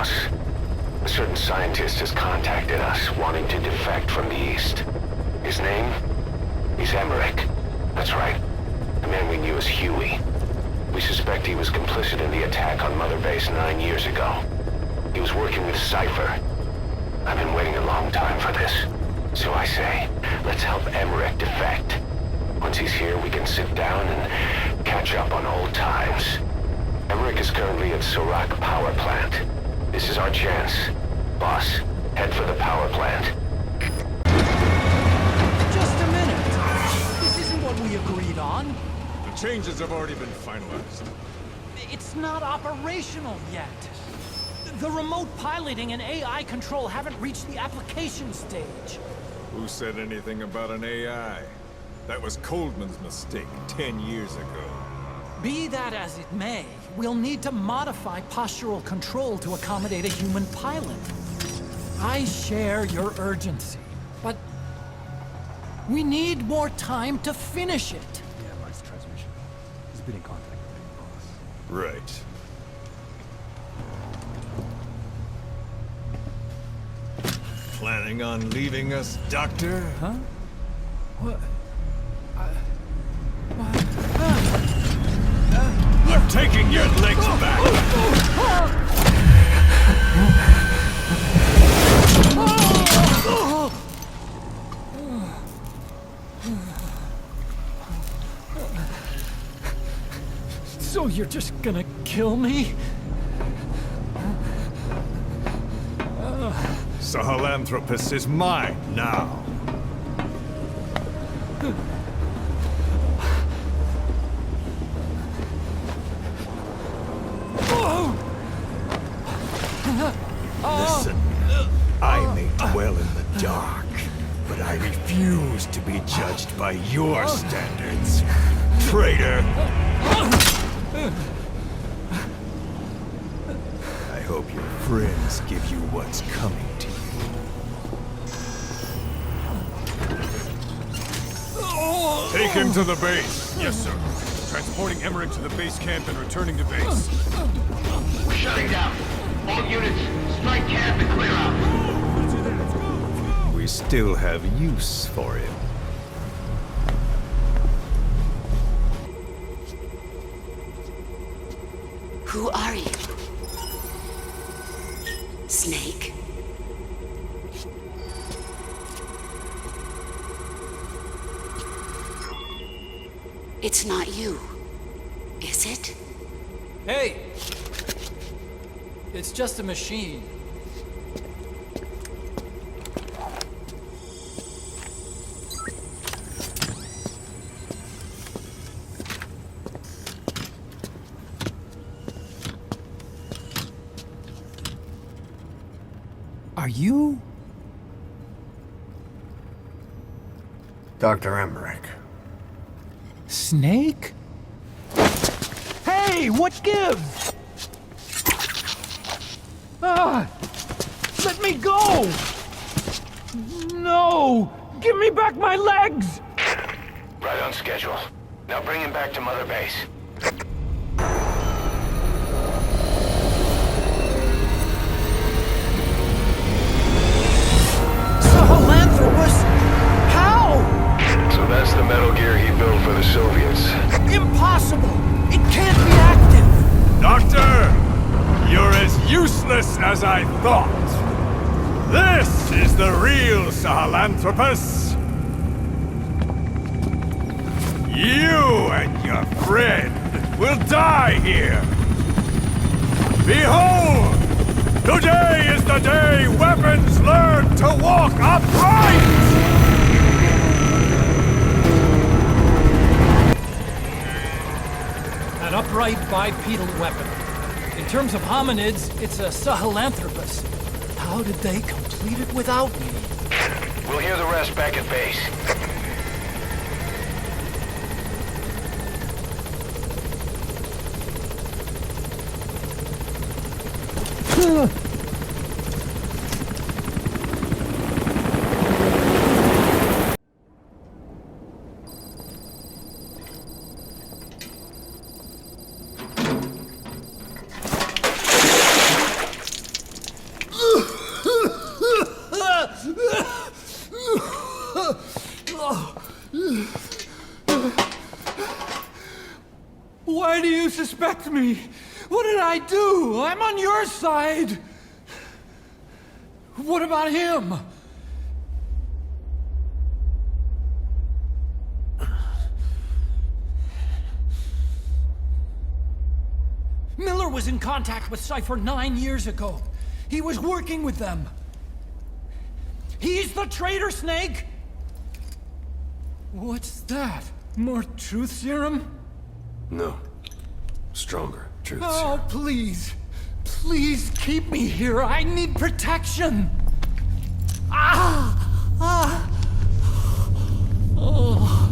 boss. A certain scientist has contacted us, wanting to defect from the East. His name? He's Emmerich. That's right. The man we knew as Huey. We suspect he was complicit in the attack on Mother Base 9 years ago. He was working with Cypher. I've been waiting a long time for this. So I say, let's help Emmerich defect. Once he's here, we can sit down and catch up on old times. Emmerich is currently at Serac Power Plant. This is our chance. Boss, head for the power plant. Just a minute. This isn't what we agreed on. The changes have already been finalized. It's not operational yet. The remote piloting and AI control haven't reached the application stage. Who said anything about an AI? That was Coldman's mistake 10 years ago. Be that as it may, we'll need to modify postural control to accommodate a human pilot. I share your urgency, but we need more time to finish it. Yeah, Mark's transmission. He's been in contact with your boss. Right. Planning on leaving us, Doctor? Huh? What? I'm taking your legs back! So you're just gonna kill me? Sahelanthropus is mine now. Listen, I may dwell in the dark, but I refuse to be judged by your standards, traitor! I hope your friends give you what's coming to you. Take him to the base. Yes, sir. Transporting Emmerich to the base camp and returning to base. We're shutting down. All units, strike camp and clear out. We still have use for him. Who are you? Snake? It's not you, is it? Hey! It's just a machine. Are you? Dr. Emmerich. Snake? Hey, what gives? Ah! Let me go! No! Give me back my legs! Right on schedule. Now bring him back to Mother Base. Sahelanthropus? How? So that's the Metal Gear he built for the Soviets. Impossible! It can't be active! Doctor! You're as useless as I thought! This is the real Sahelanthropus! You and your friend will die here! Behold! Today is the day weapons learn to walk upright! An upright bipedal weapon. In terms of hominids, it's a Sahelanthropus. How did they complete it without me? We'll hear the rest back at base. respect me? What did I do? I'm on your side. What about him? Miller was in contact with Cypher 9 years ago. He was working with them. He's the traitor, Snake! What's that? More truth serum? No. Stronger truth Oh, serum. please. Please keep me here. I need protection. Ah! Ah! Oh.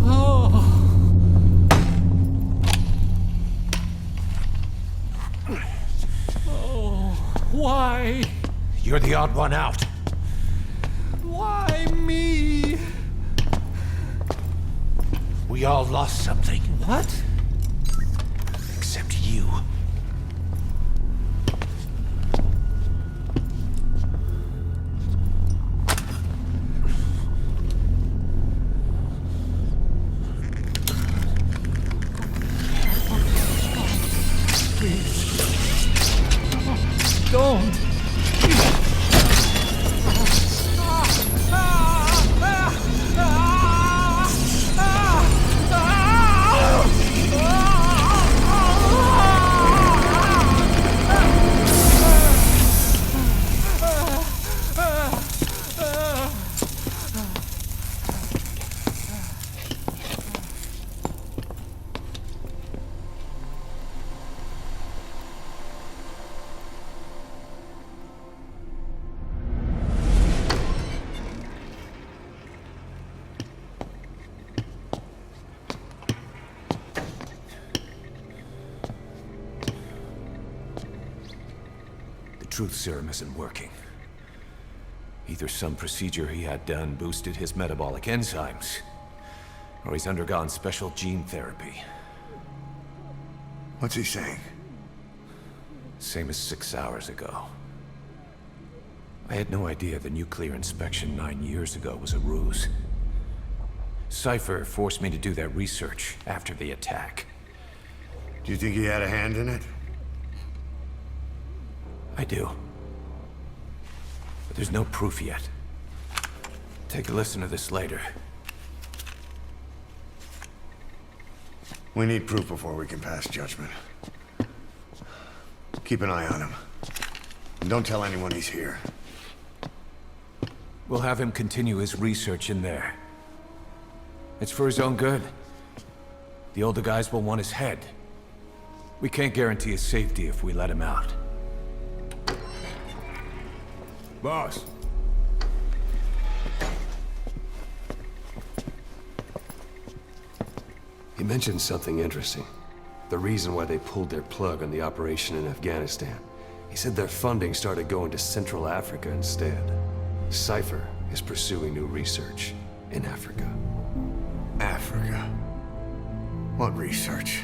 Oh. Oh. Why? You're the odd one out. Why me? We all lost something, What? except you. Don't. Truth serum isn't working. Either some procedure he had done boosted his metabolic enzymes, or he's undergone special gene therapy. What's he saying? Same as 6 hours ago. I had no idea the nuclear inspection 9 years ago was a ruse. Cypher forced me to do that research after the attack. Do you think he had a hand in it? I do. But there's no proof yet. Take a listen to this later. We need proof before we can pass judgment. Keep an eye on him. And don't tell anyone he's here. We'll have him continue his research in there. It's for his own good. The older guys will want his head. We can't guarantee his safety if we let him out. Boss. He mentioned something interesting. The reason why they pulled their plug on the operation in Afghanistan. He said their funding started going to Central Africa instead. Cypher is pursuing new research in Africa. Africa. What research?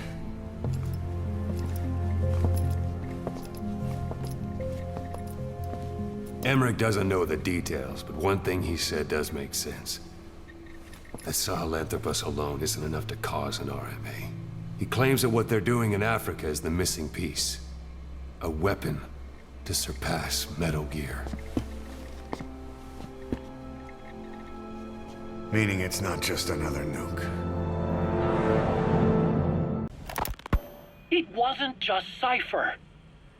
Emmerich doesn't know the details, but one thing he said does make sense. That Sahelanthropus alone isn't enough to cause an RMA. He claims that what they're doing in Africa is the missing piece. A weapon to surpass Metal Gear. Meaning it's not just another nuke. It wasn't just Cypher.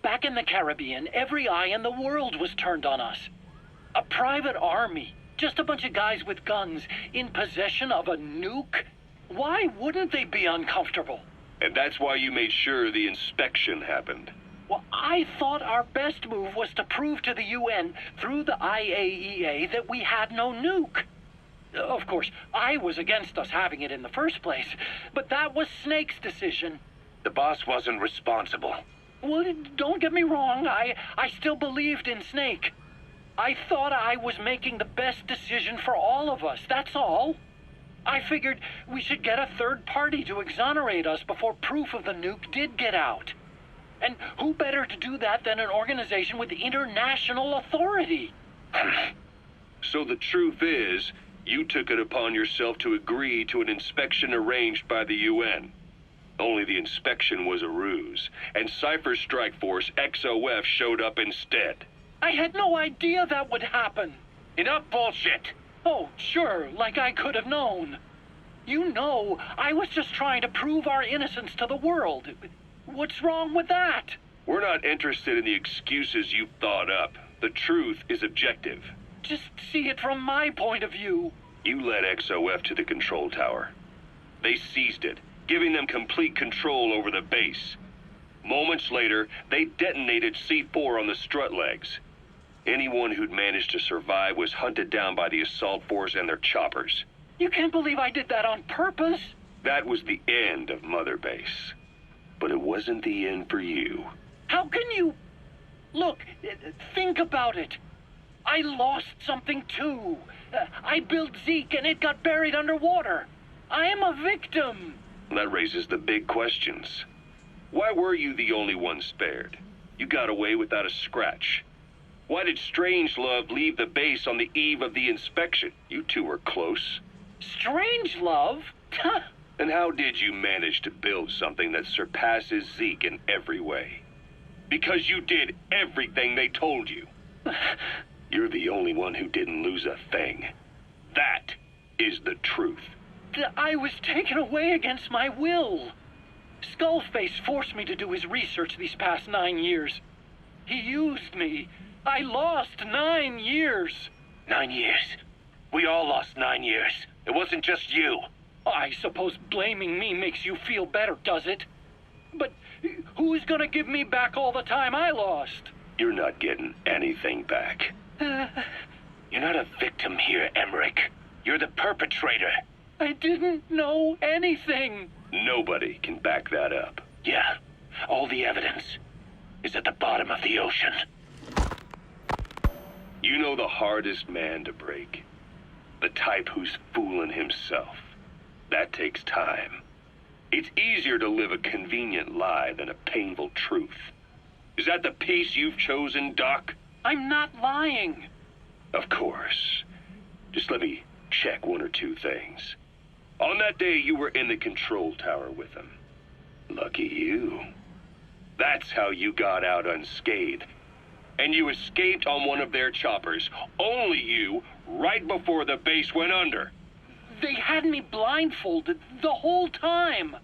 Back in the Caribbean, every eye in the world was turned on us. A private army, just a bunch of guys with guns, in possession of a nuke? Why wouldn't they be uncomfortable? And that's why you made sure the inspection happened. Well, I thought our best move was to prove to the UN through the IAEA that we had no nuke. Of course, I was against us having it in the first place, but that was Snake's decision. The boss wasn't responsible. Well, don't get me wrong, I still believed in Snake. I thought I was making the best decision for all of us, that's all. I figured we should get a third party to exonerate us before proof of the nuke did get out. And who better to do that than an organization with international authority? So the truth is, you took it upon yourself to agree to an inspection arranged by the UN. Only the inspection was a ruse, and Cypher's strike force, XOF, showed up instead. I had no idea that would happen. Enough bullshit! Oh, sure, like I could have known. You know, I was just trying to prove our innocence to the world. What's wrong with that? We're not interested in the excuses you thought up. The truth is objective. Just see it from my point of view. You led XOF to the control tower. They seized it, giving them complete control over the base. Moments later, they detonated C4 on the strut legs. Anyone who'd managed to survive was hunted down by the assault force and their choppers. You can't believe I did that on purpose. That was the end of Mother Base. But it wasn't the end for you. How can you... Look, think about it. I lost something too. I built Zeke and it got buried underwater. I am a victim. That raises the big questions. Why were you the only one spared? You got away without a scratch. Why did Strangelove leave the base on the eve of the inspection? You two were close. Strangelove? And how did you manage to build something that surpasses Zeke in every way? Because you did everything they told you. You're the only one who didn't lose a thing. That is the truth. I was taken away against my will. Skullface forced me to do his research these past 9 years. He used me. I lost 9 years. 9 years. We all lost 9 years. It wasn't just you. I suppose blaming me makes you feel better, does it? But who's gonna give me back all the time I lost? You're not getting anything back. You're not a victim here, Emmerich. You're the perpetrator. I didn't know anything. Nobody can back that up. Yeah, all the evidence is at the bottom of the ocean. You know the hardest man to break? The type who's fooling himself. That takes time. It's easier to live a convenient lie than a painful truth. Is that the piece you've chosen, Doc? I'm not lying. Of course. Just let me check one or two things. On that day, you were in the control tower with them. Lucky you. That's how you got out unscathed. And you escaped on one of their choppers. Only you, right before the base went under. They had me blindfolded the whole time.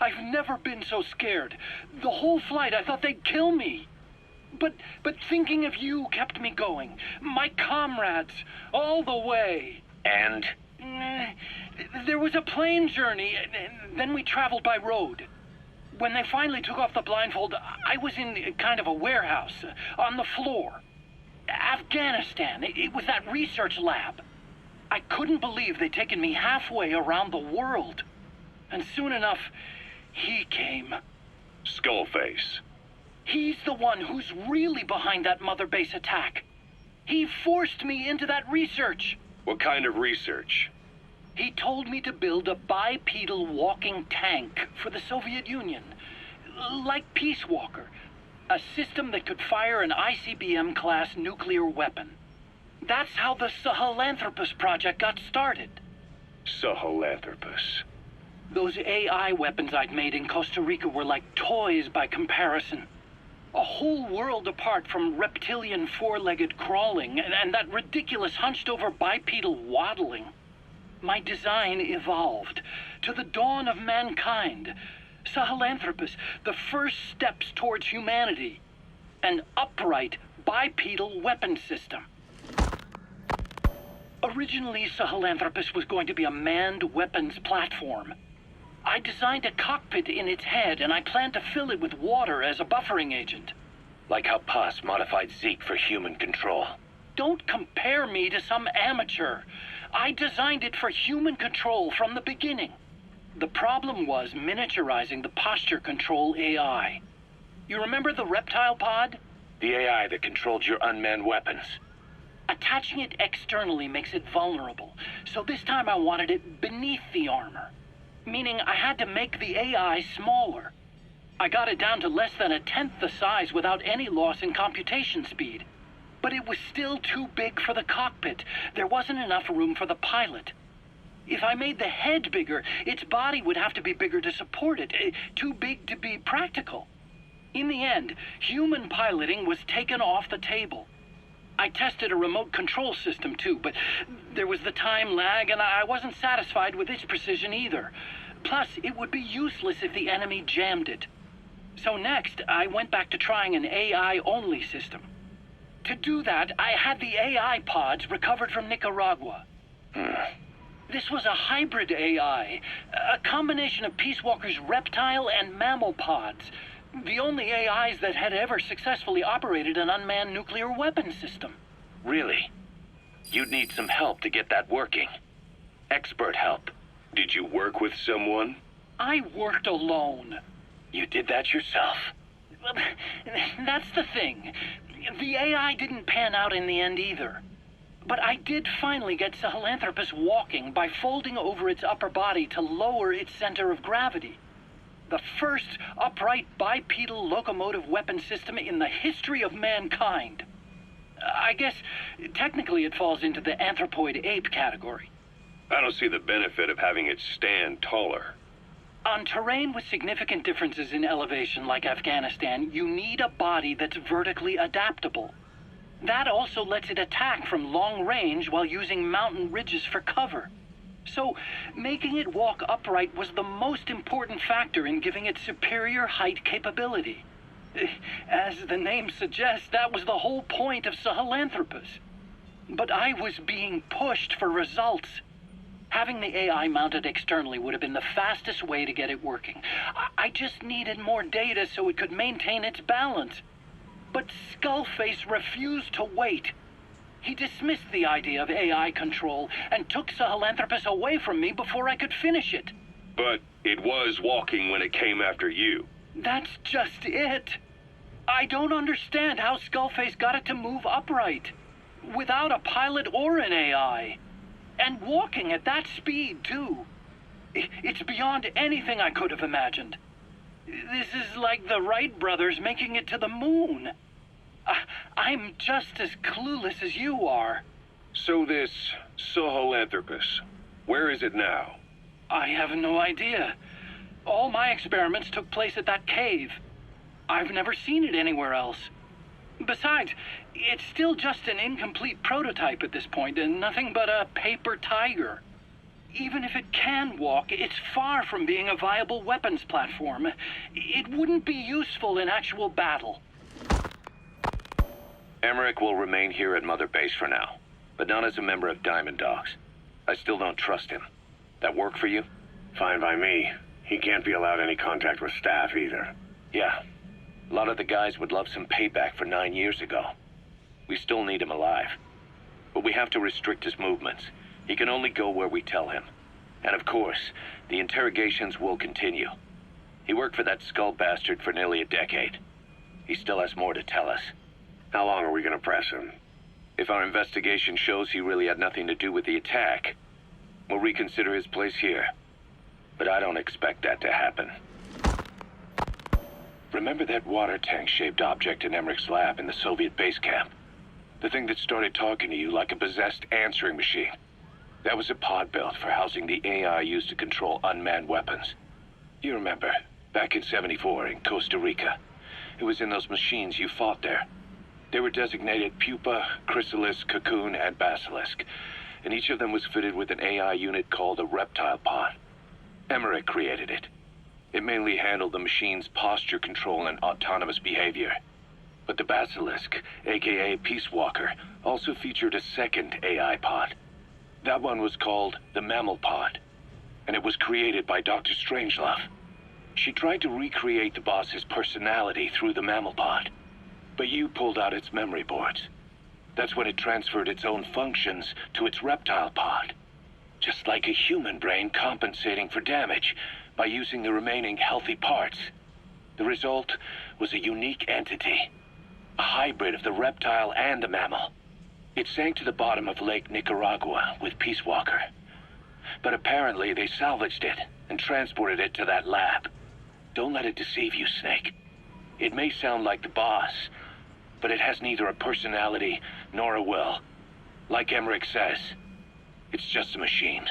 I've never been so scared. The whole flight, I thought they'd kill me. But thinking of you kept me going. My comrades, all the way. And? There was a plane journey, and then we traveled by road. When they finally took off the blindfold, I was in kind of a warehouse, on the floor. Afghanistan, it was that research lab. I couldn't believe they'd taken me halfway around the world. And soon enough, he came. Skullface. He's the one who's really behind that Mother Base attack. He forced me into that research. What kind of research? He told me to build a bipedal walking tank for the Soviet Union. Like Peace Walker. A system that could fire an ICBM-class nuclear weapon. That's how the Sahelanthropus project got started. Sahelanthropus. Those AI weapons I'd made in Costa Rica were like toys by comparison. A whole world apart from reptilian four-legged crawling and that ridiculous hunched-over bipedal waddling. My design evolved. To the dawn of mankind. Sahelanthropus, the first steps towards humanity. An upright bipedal weapon system. Originally, Sahelanthropus was going to be a manned weapons platform. I designed a cockpit in its head, and I planned to fill it with water as a buffering agent. Like how Paz modified Zeke for human control. Don't compare me to some amateur. I designed it for human control from the beginning. The problem was miniaturizing the posture control AI. You remember the reptile pod? The AI that controlled your unmanned weapons. Attaching it externally makes it vulnerable, so this time I wanted it beneath the armor. Meaning I had to make the AI smaller. I got it down to less than 1/10 the size without any loss in computation speed. But it was still too big for the cockpit. There wasn't enough room for the pilot. If I made the head bigger, its body would have to be bigger to support it. Too big to be practical. In the end, human piloting was taken off the table. I tested a remote control system too, but there was the time lag and I wasn't satisfied with its precision either. Plus, it would be useless if the enemy jammed it. So next, I went back to trying an AI-only system. To do that, I had the AI pods recovered from Nicaragua. This was a hybrid AI, a combination of Peace Walker's reptile and mammal pods. The only AIs that had ever successfully operated an unmanned nuclear weapon system. Really? You'd need some help to get that working. Expert help. Did you work with someone? I worked alone. You did that yourself. That's the thing. The AI didn't pan out in the end either. But I did finally get Sahelanthropus walking by folding over its upper body to lower its center of gravity. The first upright bipedal locomotive weapon system in the history of mankind. I guess technically it falls into the anthropoid ape category. I don't see the benefit of having it stand taller. On terrain with significant differences in elevation like Afghanistan, you need a body that's vertically adaptable. That also lets it attack from long range while using mountain ridges for cover. So, making it walk upright was the most important factor in giving it superior height capability. As the name suggests, that was the whole point of Sahelanthropus. But I was being pushed for results. Having the AI mounted externally would have been the fastest way to get it working. I just needed more data so it could maintain its balance. But Skullface refused to wait. He dismissed the idea of AI control and took Sahelanthropus away from me before I could finish it. But it was walking when it came after you. That's just it. I don't understand how Skullface got it to move upright, without a pilot or an AI. And walking at that speed, too. It's beyond anything I could have imagined. This is like the Wright brothers making it to the moon. I'm just as clueless as you are. So this Sahelanthropus, where is it now? I have no idea. All my experiments took place at that cave. I've never seen it anywhere else. Besides, it's still just an incomplete prototype at this point, and nothing but a paper tiger. Even if it can walk, it's far from being a viable weapons platform. It wouldn't be useful in actual battle. Emmerich will remain here at Mother Base for now, but not as a member of Diamond Dogs. I still don't trust him. That work for you? Fine by me. He can't be allowed any contact with staff either. Yeah. A lot of the guys would love some payback for 9 years ago. We still need him alive. But we have to restrict his movements. He can only go where we tell him. And of course, the interrogations will continue. He worked for that skull bastard for nearly a decade. He still has more to tell us. How long are we gonna press him? If our investigation shows he really had nothing to do with the attack, we'll reconsider his place here. But I don't expect that to happen. Remember that water tank-shaped object in Emmerich's lab in the Soviet base camp? The thing that started talking to you like a possessed answering machine. That was a pod built for housing the AI used to control unmanned weapons. You remember, back in '74 in Costa Rica. It was in those machines you fought there. They were designated Pupa, Chrysalis, Cocoon, and Basilisk, and each of them was fitted with an AI unit called a reptile pod. Emmerich created it. It mainly handled the machine's posture control and autonomous behavior. But the Basilisk, aka Peace Walker, also featured a second AI pod. That one was called the Mammal Pod, and it was created by Dr. Strangelove. She tried to recreate the boss's personality through the Mammal Pod, but you pulled out its memory boards. That's when it transferred its own functions to its reptile pod. Just like a human brain compensating for damage by using the remaining healthy parts. The result was a unique entity, a hybrid of the reptile and the mammal. It sank to the bottom of Lake Nicaragua with Peace Walker. But apparently they salvaged it and transported it to that lab. Don't let it deceive you, Snake. It may sound like the boss, but it has neither a personality nor a will. Like Emmerich says, it's just a machine.